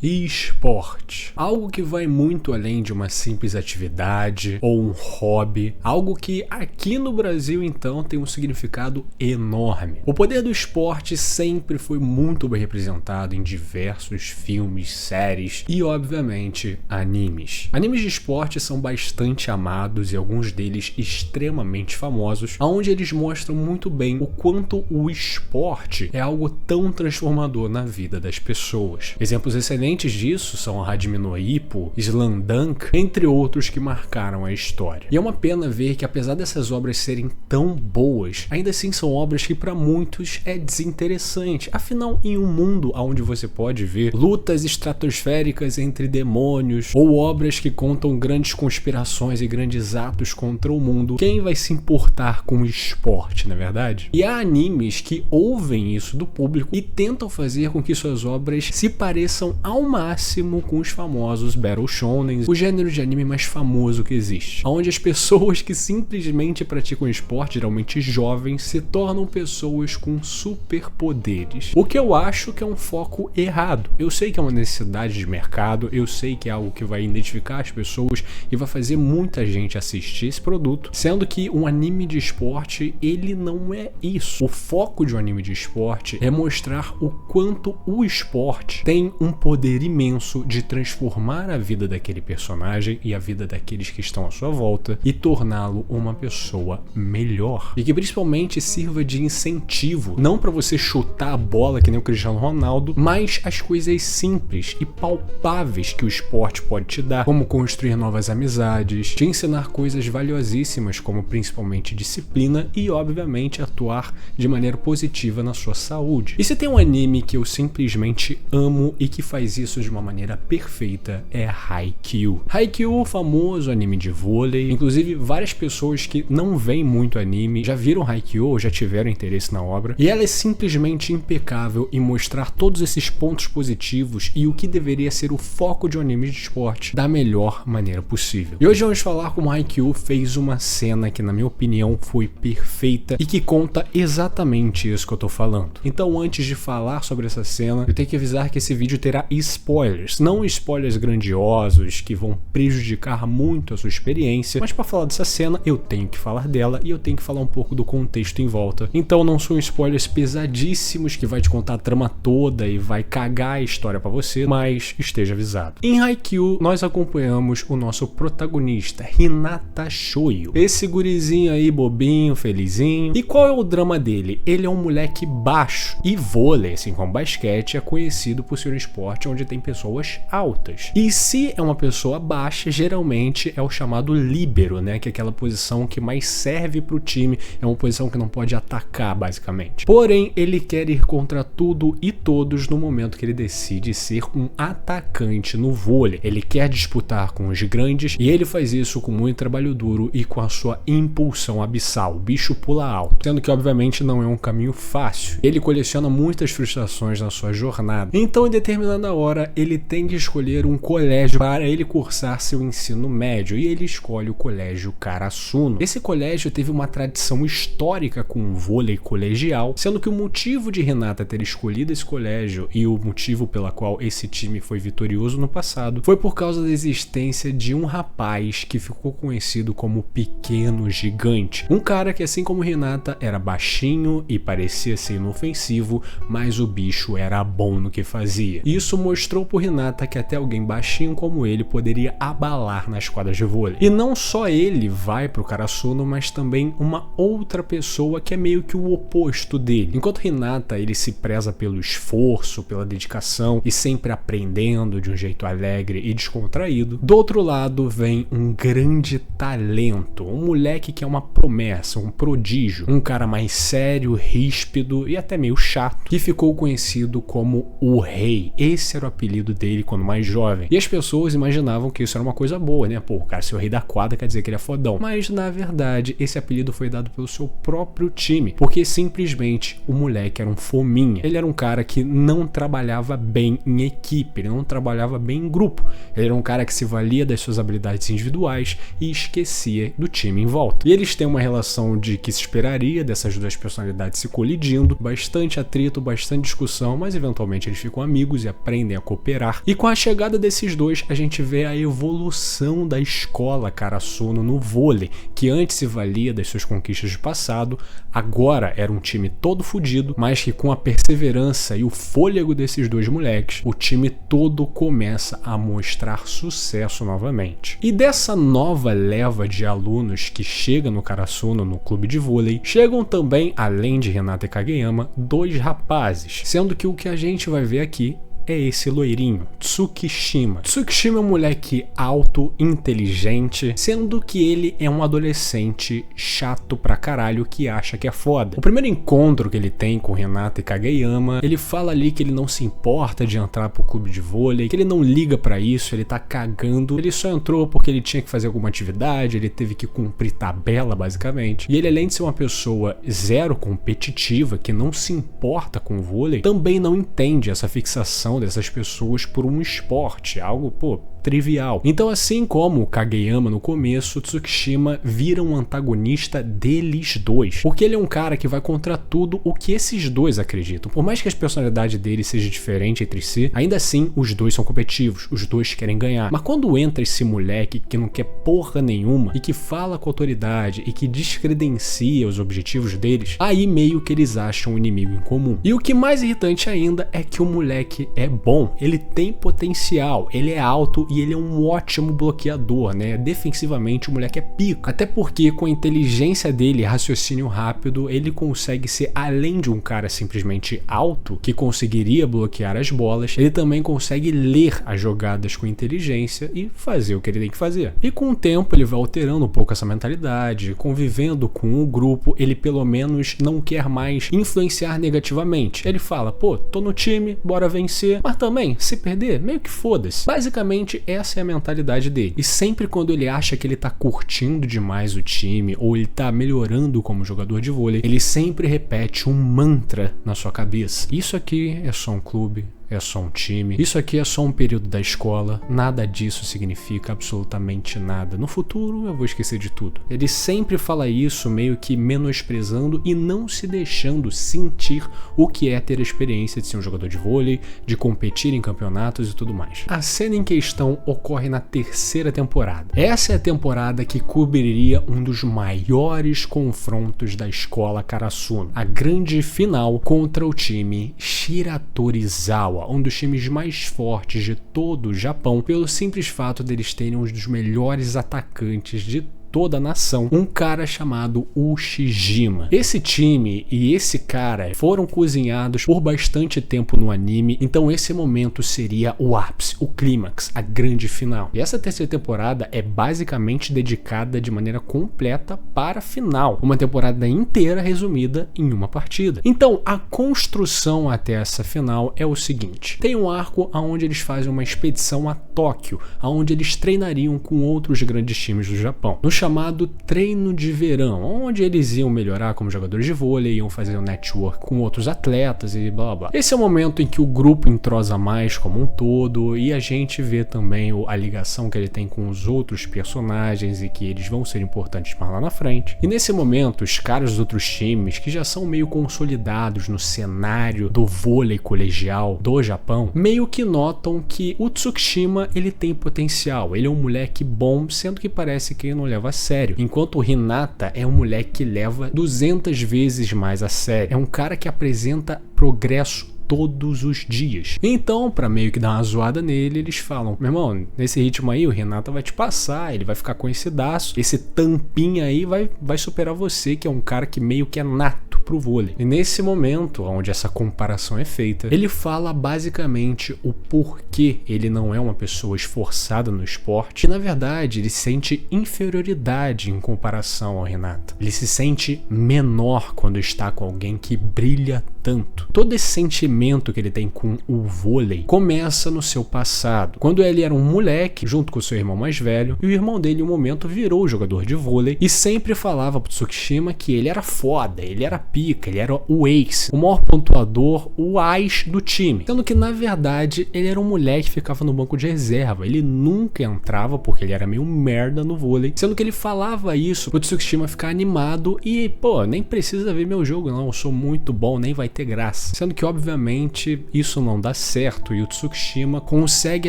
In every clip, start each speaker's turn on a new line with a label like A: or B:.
A: Esporte, algo que vai muito além de uma simples atividade ou um hobby, algo que aqui no Brasil então tem um significado enorme. O poder do esporte sempre foi muito bem representado em diversos filmes, séries e obviamente animes. Animes de esporte são bastante amados e alguns deles extremamente famosos, onde eles mostram muito bem o quanto o esporte é algo tão transformador na vida das pessoas. Exemplos excelentes disso são Hajime no Ippo, Slam Dunk, entre outros que marcaram a história. E é uma pena ver que apesar dessas obras serem tão boas, ainda assim são obras que para muitos é desinteressante. Afinal, em um mundo onde você pode ver lutas estratosféricas entre demônios ou obras que contam grandes conspirações e grandes atos contra o mundo, quem vai se importar com o esporte, não é verdade? E há animes que ouvem isso do público e tentam fazer com que suas obras se pareçam ao máximo com os famosos Battle Shonen, o gênero de anime mais famoso que existe, onde as pessoas que simplesmente praticam esporte, geralmente jovens, se tornam pessoas com superpoderes. O que eu acho que é um foco errado. Eu sei que é uma necessidade de mercado, eu sei que é algo que vai identificar as pessoas e vai fazer muita gente assistir esse produto, sendo que um anime de esporte, ele não é isso. O foco de um anime de esporte é mostrar o quanto o esporte tem um poder imenso de transformar a vida daquele personagem e a vida daqueles que estão à sua volta e torná-lo uma pessoa melhor. E que principalmente sirva de incentivo, não para você chutar a bola que nem o Cristiano Ronaldo, mas as coisas simples e palpáveis que o esporte pode te dar, como construir novas amizades, te ensinar coisas valiosíssimas como principalmente disciplina e obviamente atuar de maneira positiva na sua saúde. E se tem um anime que eu simplesmente amo e que faz isso de uma maneira perfeita, é Haikyuu. Haikyuu, famoso anime de vôlei, inclusive várias pessoas que não veem muito anime já viram Haikyuu ou já tiveram interesse na obra, e ela é simplesmente impecável em mostrar todos esses pontos positivos e o que deveria ser o foco de um anime de esporte da melhor maneira possível. E hoje vamos falar como Haikyuu fez uma cena que na minha opinião foi perfeita e que conta exatamente isso que eu tô falando. Então antes de falar sobre essa cena, eu tenho que avisar que esse vídeo terá spoilers, não spoilers grandiosos que vão prejudicar muito a sua experiência, mas para falar dessa cena eu tenho que falar dela e eu tenho que falar um pouco do contexto em volta. Então não são spoilers pesadíssimos que vai te contar a trama toda e vai cagar a história para você, mas esteja avisado. Em Haikyuu nós acompanhamos o nosso protagonista, Hinata Shoyo, esse gurizinho aí bobinho, felizinho. E qual é o drama dele? Ele é um moleque baixo e vôlei, assim como basquete, é conhecido por ser um esporte onde tem pessoas altas. E se é uma pessoa baixa, geralmente é o chamado líbero, né? Que é aquela posição que mais serve pro time, é uma posição que não pode atacar, basicamente. Porém, ele quer ir contra tudo e todos no momento que ele decide ser um atacante no vôlei. Ele quer disputar com os grandes e ele faz isso com muito trabalho duro e com a sua impulsão abissal. O bicho pula alto, sendo que obviamente não é um caminho fácil. Ele coleciona muitas frustrações na sua jornada. Então, em determinada hora, ele tem que escolher um colégio para ele cursar seu ensino médio e ele escolhe o colégio Karasuno. Esse colégio teve uma tradição histórica com o vôlei colegial, sendo que o motivo de Hinata ter escolhido esse colégio e o motivo pela qual esse time foi vitorioso no passado foi por causa da existência de um rapaz que ficou conhecido como Pequeno Gigante. Um cara que, assim como Hinata, era baixinho e parecia ser inofensivo, mas o bicho era bom no que fazia. Isso mostrou por Hinata que até alguém baixinho como ele poderia abalar nas quadras de vôlei. E não só ele vai pro Karasuno, mas também uma outra pessoa que é meio que o oposto dele. Enquanto Hinata, ele se preza pelo esforço, pela dedicação e sempre aprendendo de um jeito alegre e descontraído, do outro lado vem um grande talento, um moleque que é uma promessa, um prodígio, um cara mais sério, ríspido e até meio chato, que ficou conhecido como o Rei. Esse era o apelido dele quando mais jovem. E as pessoas imaginavam que isso era uma coisa boa, né? Pô, o cara ser o rei da quadra quer dizer que ele é fodão. Mas, na verdade, esse apelido foi dado pelo seu próprio time, porque simplesmente o moleque era um fominha. Ele era um cara que não trabalhava bem em equipe, ele não trabalhava bem em grupo. Ele era um cara que se valia das suas habilidades individuais e esquecia do time em volta. E eles têm uma relação de que se esperaria dessas duas personalidades se colidindo, bastante atrito, bastante discussão, mas eventualmente eles ficam amigos e aprendem aprendem a cooperar. E com a chegada desses dois, a gente vê a evolução da escola Karasuno no vôlei, que antes se valia das suas conquistas do passado, agora era um time todo fodido, mas que com a perseverança e o fôlego desses dois moleques, o time todo começa a mostrar sucesso novamente. E dessa nova leva de alunos que chega no Karasuno, no clube de vôlei, chegam também, além de Hinata e Kageyama, dois rapazes, sendo que o que a gente vai ver aqui é esse loirinho, Tsukishima. Tsukishima é um moleque alto, inteligente, sendo que ele é um adolescente chato pra caralho que acha que é foda. O primeiro encontro que ele tem com Hinata e Kageyama, ele fala ali que ele não se importa de entrar pro clube de vôlei, que ele não liga pra isso, ele tá cagando, ele só entrou porque ele tinha que fazer alguma atividade, ele teve que cumprir tabela basicamente. E ele, além de ser uma pessoa zero competitiva, que não se importa com o vôlei, também não entende essa fixação dessas pessoas por um esporte, algo, trivial. Então, assim como o Kageyama no começo, Tsukishima vira um antagonista deles dois, porque ele é um cara que vai contra tudo o que esses dois acreditam. Por mais que as personalidades deles sejam diferentes entre si, ainda assim os dois são competitivos, os dois querem ganhar. Mas quando entra esse moleque que não quer porra nenhuma e que fala com autoridade e que descredencia os objetivos deles, aí meio que eles acham um inimigo em comum. E o que mais irritante ainda é que o moleque é bom, ele tem potencial, ele é alto e ele é um ótimo bloqueador, né? Defensivamente o moleque é pica. Até porque com a inteligência dele e raciocínio rápido, ele consegue ser, além de um cara simplesmente alto, que conseguiria bloquear as bolas, ele também consegue ler as jogadas com inteligência e fazer o que ele tem que fazer. E com o tempo ele vai alterando um pouco essa mentalidade, convivendo com o grupo, ele pelo menos não quer mais influenciar negativamente. Ele fala, tô no time, bora vencer, mas também, se perder, meio que foda-se. Basicamente, essa é a mentalidade dele. E sempre quando ele acha que ele tá curtindo demais o time ou ele tá melhorando como jogador de vôlei, ele sempre repete um mantra na sua cabeça. Isso aqui é só um clube, é só um time, isso aqui é só um período da escola, nada disso significa absolutamente nada. No futuro eu vou esquecer de tudo. Ele sempre fala isso meio que menosprezando e não se deixando sentir o que é ter a experiência de ser um jogador de vôlei, de competir em campeonatos e tudo mais. A cena em questão ocorre na terceira temporada. Essa é a temporada que cobriria um dos maiores confrontos da escola Karasuno, a grande final contra o time Shiratorizawa, um dos times mais fortes de todo o Japão, pelo simples fato deles terem um dos melhores atacantes de toda a nação, um cara chamado Ushijima. Esse time e esse cara foram cozinhados por bastante tempo no anime, então esse momento seria o ápice, o clímax, a grande final. E essa terceira temporada é basicamente dedicada de maneira completa para a final, uma temporada inteira resumida em uma partida. Então a construção até essa final é o seguinte: tem um arco onde eles fazem uma expedição a Tóquio, onde eles treinariam com outros grandes times do Japão, no chamado treino de verão, onde eles iam melhorar como jogadores de vôlei, iam fazer um network com outros atletas e blá blá. Esse é o momento em que o grupo entrosa mais como um todo e a gente vê também a ligação que ele tem com os outros personagens e que eles vão ser importantes mais lá na frente. E nesse momento, os caras dos outros times, que já são meio consolidados no cenário do vôlei colegial do Japão, meio que notam que o Tsukishima, ele tem potencial, ele é um moleque bom, sendo que parece que ele não leva a sério, enquanto o Hinata é um moleque que leva 200 vezes mais a sério. É um cara que apresenta progresso todos os dias. Então, pra meio que dar uma zoada nele, eles falam: meu irmão, nesse ritmo aí o Hinata vai te passar, ele vai ficar conhecidaço, esse tampinha aí vai superar você, que é um cara que meio que é nato pro vôlei. E nesse momento, onde essa comparação é feita, ele fala basicamente o porquê ele não é uma pessoa esforçada no esporte, e na verdade ele sente inferioridade em comparação ao Hinata. Ele se sente menor quando está com alguém que brilha tanto. Todo esse sentimento que ele tem com o vôlei começa no seu passado, quando ele era um moleque junto com seu irmão mais velho, e o irmão dele em um momento virou jogador de vôlei e sempre falava pro Tsukishima que ele era foda, ele era pica, pica, ele era o ace, o maior pontuador, o as do time. Sendo que, na verdade, ele era um moleque que ficava no banco de reserva. Ele nunca entrava porque ele era meio merda no vôlei. Sendo que ele falava isso pro Tsukishima ficar animado e, pô, nem precisa ver meu jogo não, eu sou muito bom, nem vai ter graça. Sendo que, obviamente, isso não dá certo e o Tsukishima consegue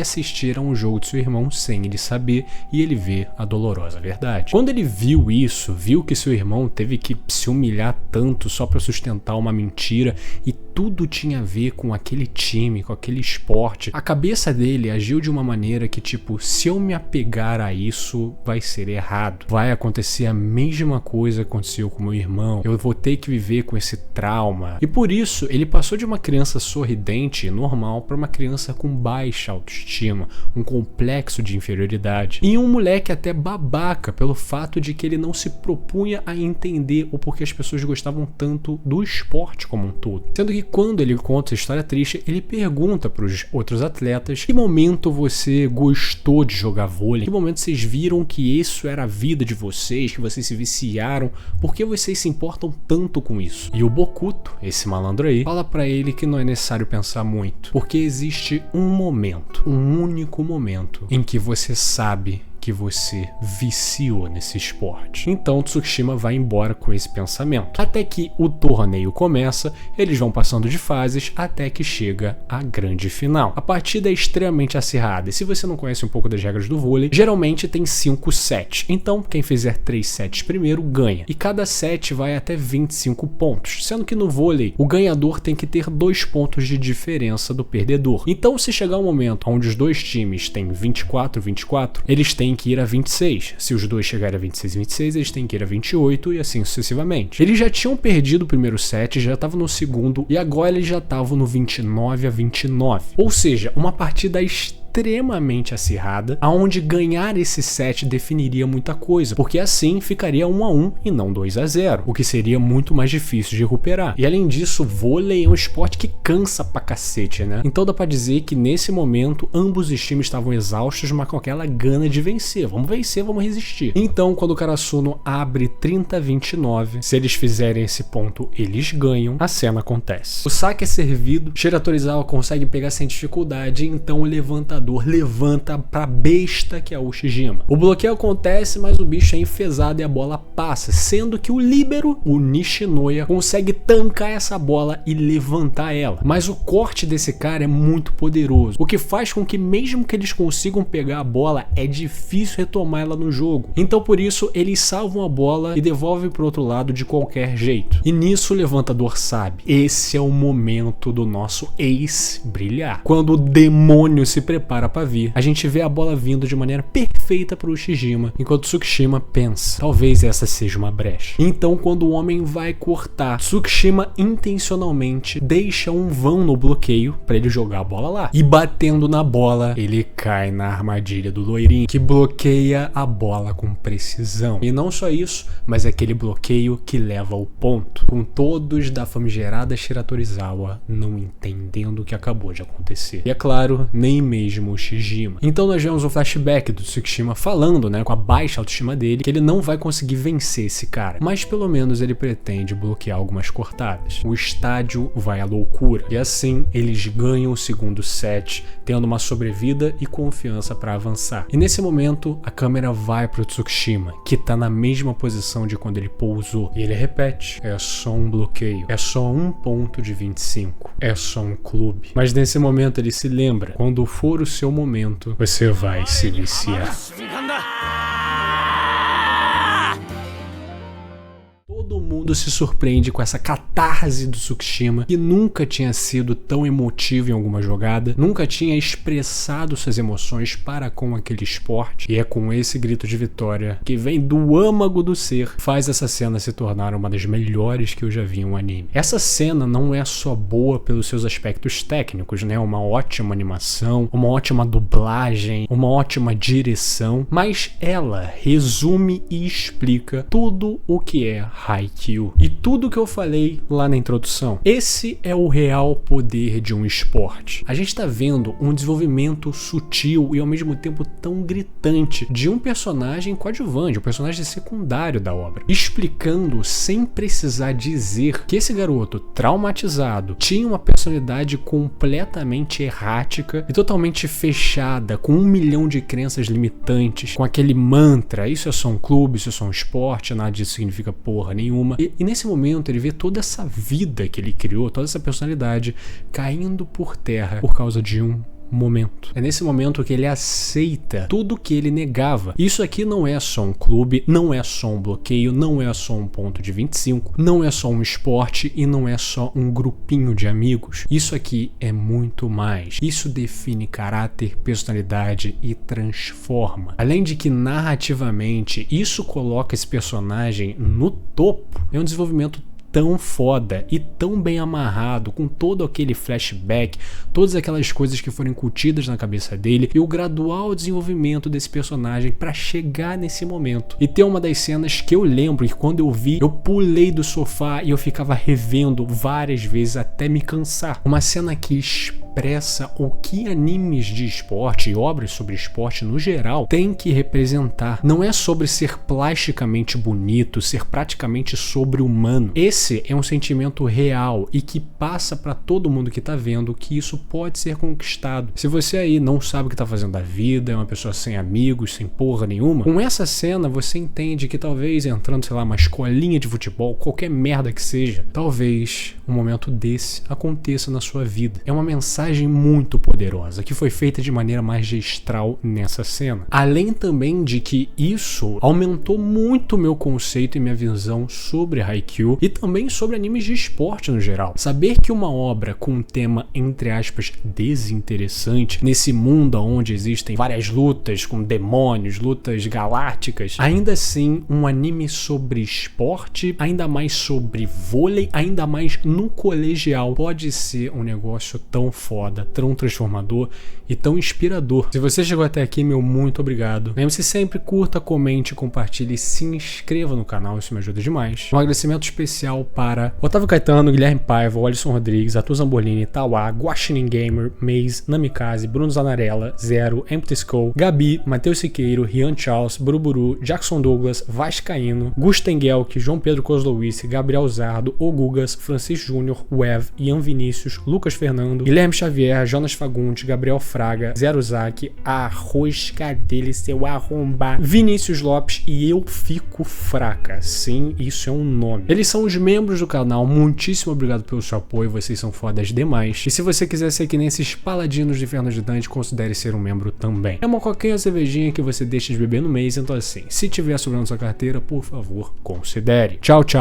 A: assistir a um jogo de seu irmão sem ele saber e ele vê a dolorosa verdade. Quando ele viu isso, viu que seu irmão teve que se humilhar tanto só pra sustentar uma mentira e tudo tinha a ver com aquele time, com aquele esporte, a cabeça dele agiu de uma maneira que, tipo, se eu me apegar a isso, vai ser errado. Vai acontecer a mesma coisa que aconteceu com meu irmão. Eu vou ter que viver com esse trauma. E por isso, ele passou de uma criança sorridente e normal para uma criança com baixa autoestima, um complexo de inferioridade. E um moleque até babaca pelo fato de que ele não se propunha a entender o porquê as pessoas gostavam tanto do esporte como um todo. Sendo que quando ele conta a história triste, ele pergunta para os outros atletas: que momento você gostou de jogar vôlei? Que momento vocês viram que isso era a vida de vocês, que vocês se viciaram? Por que vocês se importam tanto com isso? E o Bokuto, esse malandro aí, fala para ele que não é necessário pensar muito, porque existe um momento, um único momento, em que você sabe que você viciou nesse esporte. Então Tsukishima vai embora com esse pensamento. Até que o torneio começa, eles vão passando de fases até que chega a grande final. A partida é extremamente acirrada e se você não conhece um pouco das regras do vôlei, geralmente tem 5 sets. Então quem fizer 3 sets primeiro ganha. E cada set vai até 25 pontos, sendo que no vôlei o ganhador tem que ter 2 pontos de diferença do perdedor. Então se chegar um momento onde os dois times têm 24, eles têm que ir a 26. Se os dois chegarem a 26, eles têm que ir a 28 e assim sucessivamente. Eles já tinham perdido o primeiro set, já estavam no segundo e agora eles já estavam no 29-29. Ou seja, uma partida extremamente acirrada, aonde ganhar esse set definiria muita coisa, porque assim ficaria 1-1 e não 2-0, o que seria muito mais difícil de recuperar. E além disso, vôlei é um esporte que cansa pra cacete, né? Então dá pra dizer que nesse momento ambos os times estavam exaustos, mas com aquela gana de vencer. Vamos vencer, vamos resistir. Então quando o Karasuno abre 30-29, se eles fizerem esse ponto, eles ganham, a cena acontece. O saque é servido, Shira Torizawa consegue pegar sem dificuldade, então o levantador levanta pra besta que é o Ushijima. O bloqueio acontece, mas o bicho é enfesado e a bola passa, sendo que o líbero, o Nishinoya, consegue tancar essa bola e levantar ela. Mas o corte desse cara é muito poderoso, o que faz com que mesmo que eles consigam pegar a bola, é difícil retomar ela no jogo. Então por isso eles salvam a bola e devolvem pro outro lado de qualquer jeito. E nisso o levantador sabe, esse é o momento do nosso ace brilhar. Quando o demônio se prepara para vir, a gente vê a bola vindo de maneira perfeita para o Ushijima, enquanto Tsukishima pensa, talvez essa seja uma brecha. Então quando o homem vai cortar, Tsukishima intencionalmente deixa um vão no bloqueio para ele jogar a bola lá, e batendo na bola, ele cai na armadilha do loirinho, que bloqueia a bola com precisão. E não só isso, mas é aquele bloqueio que leva ao ponto, com todos da famigerada Shira Torizawa não entendendo o que acabou de acontecer. E é claro, nem mesmo o Ushijima. Então nós vemos um flashback do Tsukishima falando, né, com a baixa autoestima dele, que ele não vai conseguir vencer esse cara, mas pelo menos ele pretende bloquear algumas cortadas. O estádio vai à loucura e assim eles ganham o segundo set, tendo uma sobrevida e confiança para avançar. E nesse momento a câmera vai pro Tsukishima, que tá na mesma posição de quando ele pousou, e ele repete: é só um bloqueio, é só um ponto de 25, é só um clube. Mas nesse momento ele se lembra, quando for o seu momento, você vai se viciar. Todo mundo se surpreende com essa catarse do Tsukishima, que nunca tinha sido tão emotivo em alguma jogada, nunca tinha expressado suas emoções para com aquele esporte, e é com esse grito de vitória, que vem do âmago do ser, faz essa cena se tornar uma das melhores que eu já vi em um anime. Essa cena não é só boa pelos seus aspectos técnicos, né? Uma ótima animação, uma ótima dublagem, uma ótima direção, mas ela resume e explica tudo o que é Haikyuu. Haikyuu e tudo que eu falei lá na introdução. Esse é o real poder de um esporte. A gente tá vendo um desenvolvimento sutil e ao mesmo tempo tão gritante de um personagem coadjuvante, um personagem secundário da obra, explicando sem precisar dizer que esse garoto traumatizado tinha uma personalidade completamente errática e totalmente fechada, com 1 milhão de crenças limitantes, com aquele mantra: isso é só um clube, isso é só um esporte, nada disso significa porra nenhuma. E nesse momento ele vê toda essa vida que ele criou, toda essa personalidade caindo por terra por causa de um momento. É nesse momento que ele aceita tudo que ele negava. Isso aqui não é só um clube, não é só um bloqueio, não é só um ponto de 25, não é só um esporte e não é só um grupinho de amigos. Isso aqui é muito mais. Isso define caráter, personalidade e transforma. Além de que narrativamente isso coloca esse personagem no topo, é um desenvolvimento tão foda e tão bem amarrado, com todo aquele flashback, todas aquelas coisas que foram incutidas na cabeça dele e o gradual desenvolvimento desse personagem pra chegar nesse momento. E tem uma das cenas que eu lembro que quando eu vi, eu pulei do sofá e eu ficava revendo várias vezes até me cansar. Uma cena que expressa o que animes de esporte e obras sobre esporte no geral tem que representar. Não é sobre ser plasticamente bonito, ser praticamente sobre-humano. Esse é um sentimento real e que passa pra todo mundo que tá vendo que isso pode ser conquistado. Se você aí não sabe o que tá fazendo da vida, é uma pessoa sem amigos, sem porra nenhuma, com essa cena você entende que talvez entrando, sei lá, uma escolinha de futebol, qualquer merda que seja, talvez um momento desse aconteça na sua vida. É uma mensagem muito poderosa que foi feita de maneira magistral nessa cena. Além também de que isso aumentou muito meu conceito e minha visão sobre Haikyuu e também sobre animes de esporte no geral. Saber que uma obra com um tema, entre aspas, desinteressante, nesse mundo onde existem várias lutas com demônios, lutas galácticas, ainda assim um anime sobre esporte, ainda mais sobre vôlei, ainda mais no colegial, pode ser um negócio tão foda, tão transformador e tão inspirador. Se você chegou até aqui, meu muito obrigado. Lembre-se sempre, curta, comente, compartilhe e se inscreva no canal, isso me ajuda demais. Um agradecimento especial para Otávio Caetano, Guilherme Paiva, Alisson Rodrigues, Arthur Zambolini, Tauá, Guaxinim Gamer, Maze, Namikaze, Bruno Zanarella, Zero, Empty Skull, Gabi, Matheus Siqueiro, Rian Charles, Buruburu, Jackson Douglas, Vascaíno, Gustengelk, João Pedro Kozlowicz, Gabriel Zardo, Ogugas, Francisco Júnior, Wev, Ian Vinícius, Lucas Fernando, Guilherme Xavier, Jonas Fagundes, Gabriel Fraga, Zero Zac, a rosca dele, seu arrombar, Vinícius Lopes e Eu Fico Fraca. Sim, isso é um nome. Eles são os membros do canal, muitíssimo obrigado pelo seu apoio, vocês são fodas demais. E se você quiser ser que nem esses paladinos de Inferno de Dante, considere ser um membro também. É uma qualquer cervejinha que você deixa de beber no mês, então assim, se tiver sobrando sua carteira, por favor, considere. Tchau, tchau.